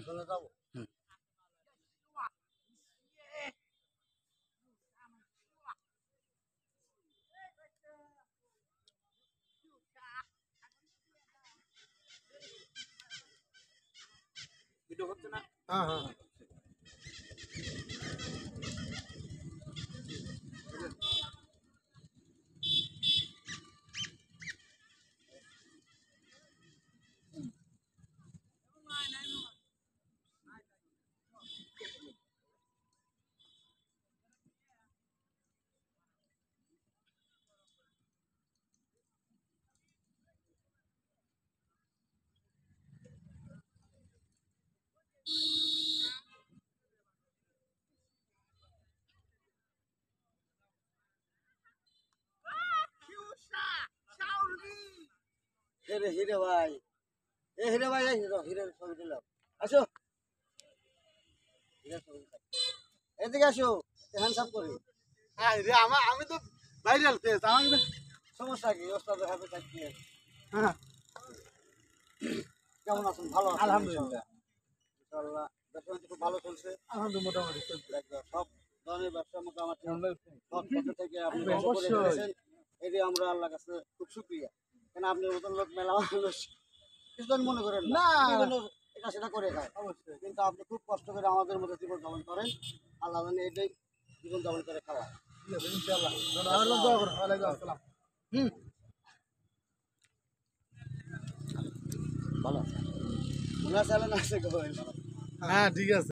চলে যাবো। ভিডিও হচ্ছে না? হ্যাঁ হ্যাঁ হিরে ভাই, এ হিরে ভাই, এই হিরের ছবি দিলাম। আসো, হিরের ছবি দিলাম। এদিকে আসো, হ্যান্ডসাপ করি। আমি তো ভাইরাল পেজ, আমার সমস্যা কি? ওস্তাদের হাতে চাকরি। হ্যাঁ, কেমন আছেন? ভালো আছেন? আলহামদুলিল্লাহ। ইনশাআল্লাহ ব্যবসা খুব ভালো চলছে। আলহামদুলিল্লাহ, মোটামুটি চলছে। সব ধরনের ব্যবসা মোটামুটি সব পক্ষ থেকে আপনি ব্যবসা করে ফেলেছেন। এটি আমরা আল্লাহর কাছে খুব শুকরিয়া। কেন আপনার মতন লোক মেলা মানুষ কিছু মনে করেন না, এটা সেটা করে খায় অবশ্যই, কিন্তু আপনি খুব কষ্ট করে আমাদের মধ্যে জীবন যাপন করেন। আল্লাহ জানে এটাই জীবন যাপন করে খাওয়া। ঠিক আছে, ইনশাআল্লাহ। ভালো মনে আছে? হ্যাঁ ঠিক আছে।